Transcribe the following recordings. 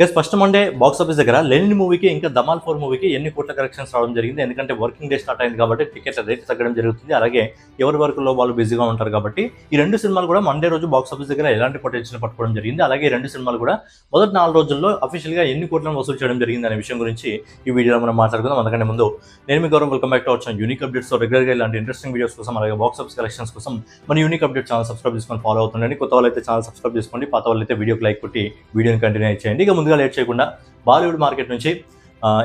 Guys first Monday box office దగ్గర Lenin మూవీకి ఇంకా ధమాల్ 4 మూవీకి ఎన్ని కోట్ల కలెక్షన్స్ రావడం జరిగింది. ఎందుకంటే వర్కింగ్ డే స్టార్ట్ అయింది కాబట్టి టికెట్ల రేట్ తగ్గడం జరుగుతుంది. అలాగే ఎవరి వర్క్లో వాళ్ళు బిజీగా ఉంటారు కాబట్టి ఈ రెండు సినిమాలు కూడా మండే రోజు బాక్స్ ఆఫీస్ దగ్గర ఎలాంటి పొటెన్షియల్ పట్టుకోవడం జరిగింది. అలాగే ఈ రెండు సినిమాలు కూడా మొదటి 4 రోజుల్లో అఫీషియల్గా ఎన్ని కోట్లను వసూలు చేయడం జరిగింది అనే విషయం గురించి ఈ వీడియోలో మనం మాట్లాడుకుందాం. అందుకంటే ముందు నేను మీ గౌరవం welcome back to our channel unique updates. రెగ్యులర్గా ఇలాంటి ఇంట్రెస్టింగ్ వీడియోస్ కోసం అలాగే బాక్స్ ఆఫీస్ కలెక్షన్స్ కోసం మన యూనిక్ అప్డేట్ ఛానల్ సబ్స్క్రైబ్ చేసుకొని ఫాలో అవుతుండండి. కొత్త వాళ్ళైతే ఛానల్ సబ్స్క్రైబ్ చేసుకోండి, పాత వాళ్ళైతే వీడియోకి లైక్ కొట్టి వీడియోని కంటిన్యూ చేయండి. ఇక ముందుగా లేట్ చేయకుండా బాలీవుడ్ మార్కెట్ నుంచి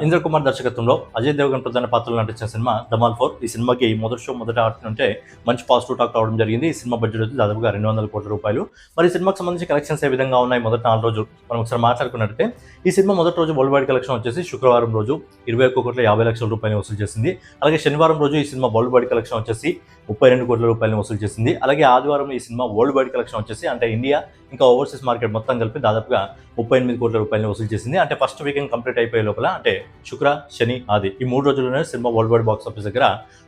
ఇంద్ర కుమార్ దర్శకత్వంలో అజయ్ దేవగన్ ప్రధాన పాత్రలో నటించిన సినిమా ధమాల్ 4. ఈ సినిమాకి మొదటి షో మొదట ఆడుతుంటే మంచి పాజిటివ్ టాక్ రావడం జరిగింది. ఈ సినిమా బడ్జెట్ వచ్చి దాదాపుగా 200 కోట్ల రూపాయలు. మరి ఈ సినిమాకి సంబంధించి కలెక్షన్స్ ఏ విధంగా ఉన్నాయి మొదటి 4 రోజులు మనం ఒకసారి మాట్లాడుకున్నట్లయితే ఈ సినిమా మొదటి రోజు వరల్డ్ వైడ్ కలెక్షన్ వచ్చేసి శుక్రవారం రోజు 21,50,00,000 రూపాయలు వసూలు చేసింది. అలాగే శనివారం రోజు ఈ సినిమా వరల్డ్ వైడ్ కలెక్షన్ వచ్చేసి 32 కోట్ల రూపాయలను వసూలు చేసింది. అలాగే ఆదివారం ఈ సినిమా వరల్డ్ వైడ్ కలెక్షన్ వచ్చేసి అంటే ఇండియా ఇంకా ఓవర్సీస్ మార్కెట్ మొత్తం కలిపి దాదాపుగా 38 కోట్ల రూపాయలను వసూలు చేసింది. అంటే ఫస్ట్ వీకెండ్ కంప్లీట్ అయిపోయే లోపల అంటే శుక్ర, శని, ఆది ఈ 3 రోజుల్లోనే cinema world wide box office దగ్గర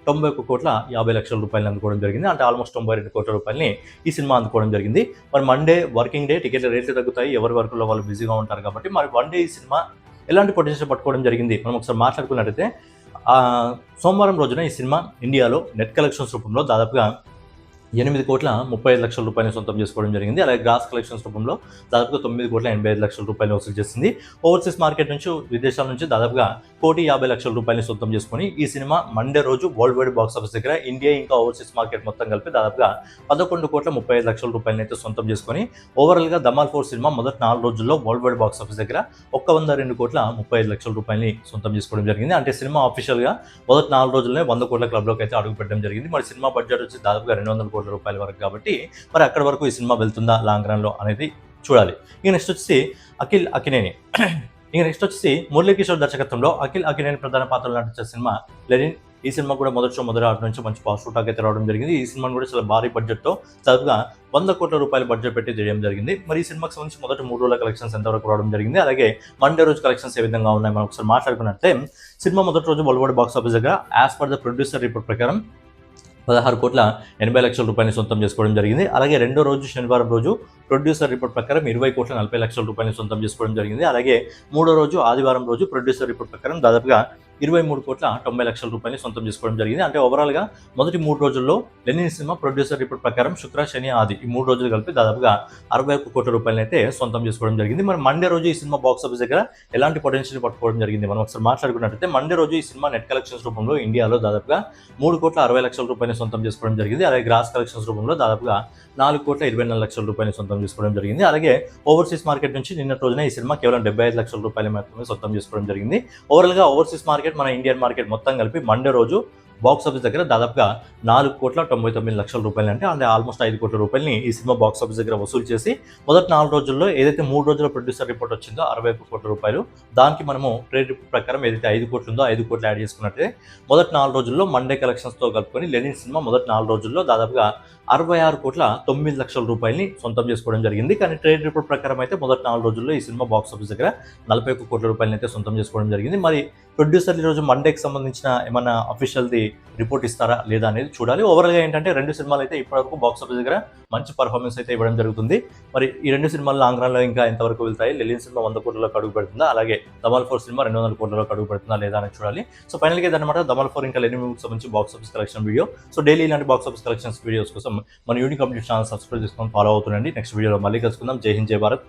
91,50,00,000 రూపాయలు అందుకోవడం జరిగింది. అంటే ఆల్మోస్ట్ 92 కోట్ల రూపాయలని ఈ సినిమా అందుకోవడం జరిగింది. మరి మండే వర్కింగ్ డే, టికెట్ల రేట్లు తగ్గుతాయి, ఎవరి వర్క్లో వాళ్ళు బిజీగా ఉంటారు కాబట్టి మరి వన్ డే ఈ సినిమా ఎలాంటి పొటెన్షియల్ పట్టుకోవడం జరిగింది మనం ఒకసారి మాట్లాడుకున్నట్టయితే సోమవారం రోజున ఈ సినిమా ఇండియాలో నెట్ కలెక్షన్స్ రూపంలో దాదాపుగా 8,35,00,000 రూపాయలు సొంతం చేసుకోవడం జరిగింది. అలాగే గ్రాస్ కలెక్షన్స్ రూపంలో దాదాపుగా 9,85,00,000 రూపాయలు వసూలు చేసింది. ఓవర్సీస్ మార్కెట్ నుంచి విదేశాల నుంచి దాదాపుగా 1,50,00,000 రూపాయలు సొంతం చేసుకుని ఈ సినిమా మండే రోజు వరల్డ్ వైడ్ బాక్స్ ఆఫీస్ దగ్గర ఇండియా ఇంకా ఓవర్సీస్ మార్కెట్ మొత్తం కలిపి దాదాపుగా 11,35,00,000 రూపాయలు అయితే సొంతం చేసుకుని ఓవరాల్గా ధమాల్ 4 సినిమా మొదటి 4 రోజుల్లో వరల్డ్ వైడ్ బాక్స్ ఆఫీస్ దగ్గర 102,35,00,000 రూపాయలని సొంతం చేసుకోవడం జరిగింది. అంటే సినిమా ఆఫీషియల్గా మొదటి 4 రోజుల్లోనే 100 కోట్ల క్లబ్లోకి అయితే అడుగు పెట్టడం జరిగింది. మరి సినిమా బడ్జెట్ వచ్చి దాదాపుగా 200 కోట్ల రూపాయల వరకు కాబట్టి మరి అక్కడి వరకు ఈ సినిమా వెళ్తుందా లాంగ్ రన్లో అనేది చూడాలి. ఇక నెక్స్ట్ వచ్చేసి అఖిల్ అకినేని ఇక నెక్స్ట్ వచ్చేసి మురళీకిషోర్ దర్శకత్వంలో అఖిల్ అకినేని ప్రధాన పాత్రలో నటించిన సినిమా లెనిన్. ఈ సినిమా కూడా మొదటి ఆట నుంచి మంచి పాజిటివ్ టాక్ అయితే రావడం జరిగింది. ఈ సినిమాను కూడా చాలా భారీ బడ్జెట్తో దాదాపుగా 100 కోట్ల రూపాయల బడ్జెట్ పెట్టి చేయడం జరిగింది. మరి ఈ సినిమాకి సంబంధించి మొదటి 3 రోజుల కలెక్షన్స్ ఎంతవరకు రావడం జరిగింది, అలాగే మండే రోజు కలెక్షన్స్ ఏ విధంగా ఉన్నాయి మనం ఒకసారి మాట్లాడుకున్నట్లయితే సినిమా మొదటి రోజు వరల్డ్ వైడ్ బాక్స్ ఆఫీస్ దగ్గర as per the producer report ప్రకారం 16,80,00,000 రూపాయలు సొంతం చేసుకోవడం జరిగింది. అలాగే రెండో రోజు శనివారం రోజు ప్రొడ్యూసర్ రిపోర్ట్ ప్రకారం 20,40,00,000 రూపాయలు సొంతం చేసుకోవడం జరిగింది. అలాగే మూడో రోజు ఆదివారం రోజు ప్రొడ్యూసర్ రిపోర్ట్ ప్రకారం దాదాపుగా 23,90,00,000 రూపాయలు సొంతం చేసుకోవడం జరిగింది. అంటే ఓవరాల్గా మొదటి 3 రోజుల్లో లెనిన్ సినిమా ప్రొడ్యూసర్ రిపోర్ట్ ప్రకారం శుక్ర, శని, ఆది ఈ 3 రోజులు కలిపి దాదాపుగా 61 కోట్ల రూపాయలు అయితే సొంతం చేసుకోవడం జరిగింది. మరి మండే రోజు ఈ సినిమా బాక్స్ ఆఫీస్ దగ్గర ఎలాంటి పొటెన్షియల్ పట్టుకోవడం జరిగింది మనం ఒకసారి మాట్లాడుకున్నట్టయితే మండే రోజు ఈ సినిమా నెట్ కలెక్షన్స్ రూపంలో ఇండియాలో దాదాపుగా 3,60,00,000 రూపాయలు సొంతం చేసుకోవడం జరిగింది. అలాగే గ్రాస్ కలెక్షన్స్ రూపంలో దాదాపుగా 4,24,00,000 రూపాయలు సొంతం చేసుకోవడం జరిగింది. అలాగే ఓవర్సీస్ మార్కెట్ నుంచి నిన్నటి రోజున ఈ సినిమా కేవలం 75,00,000 రూపాయలు మాత్రమే సొంతం చేసుకోవడం జరిగింది. ఓవరాల్గా ఓవర్సీస్ మార్కెట్ మన ఇండియన్ మార్కెట్ మొత్తం కలిపి మండే రోజు బాక్స్ ఆఫీస్ దగ్గర దాదాపుగా 4,99,00,000 రూపాయలు అంటే ఆల్మోస్ట్ 5 కోట్ల రూపాయలని ఈ సినిమా బాక్స్ ఆఫీస్ దగ్గర వసూలు చేసి మొదటి 4 రోజుల్లో ఏదైతే 3 రోజుల ప్రొడ్యూసర్ రిపోర్ట్ వచ్చిందో 61 కోట్ల రూపాయలు, దానికి మనము ట్రేడ్ రిపోర్ట్ ప్రకారం ఏదైతే 5 కోట్లు ఉందో 5 కోట్లు యాడ్ చేసుకున్నట్టే మొదటి 4 రోజుల్లో మండే కలెక్షన్స్తో కలుపుకొని లెనిన్ సినిమా మొదటి 4 రోజుల్లో దాదాపుగా 66,09,00,000 రూపాయలని సొంతం చేసుకోవడం జరిగింది. కానీ ట్రేడ్ రిపోర్ట్ ప్రకారం అయితే మొదటి 4 రోజుల్లో ఈ సినిమా బాక్స్ ఆఫీస్ దగ్గర 41 కోట్ల రూపాయలని అయితే సొంతం చేసుకోవడం జరిగింది. మరి ప్రొడ్యూసర్ ఈరోజు మండేకి సంబంధించిన ఏమన్నా అఫీషియల్ది రిపోర్ట్ ఇస్తారా లేదా అనేది చూడాలి. ఓవరాల్గా ఏంటంటే రెండు సినిమాలు అయితే ఇప్పటివరకు బాక్స్ ఆఫీస్ దగ్గర మంచి పర్ఫార్మెన్స్ అయితే ఇవ్వడం జరుగుతుంది. మరి ఈ రెండు సినిమాలు లాంగ్ రన్లో ఇంకా ఎంతవరకు వెళ్తాయి, లెనిన్ సినిమా 100 కోట్లలోకి అడుగు పెడుతుందా, అలాగే ధమాల్ 4 సినిమా 200 కోట్లలోకి అడుగు పెడుతుందా లేదా అనేది చూడాలి. సో ఫైనల్గా ఇదన్నమాట ధమాల్ 4 ఇంకా లెనిన్ మూవీకి సంబంధించి box office collection video. So daily ఇలాంటి బాక్స్ ఆఫీస్ కలెక్షన్స్ వీడియోస్ కోసం మన యూనిక్ అప్డేట్ ఛానల్ సబ్స్క్రైబ్ చేసుకొని ఫాలో అవుతుండండి. నెక్స్ట్ వీడియోలో మళ్ళీ కలుసుకుందాం. జై హింద్, జై భారత్.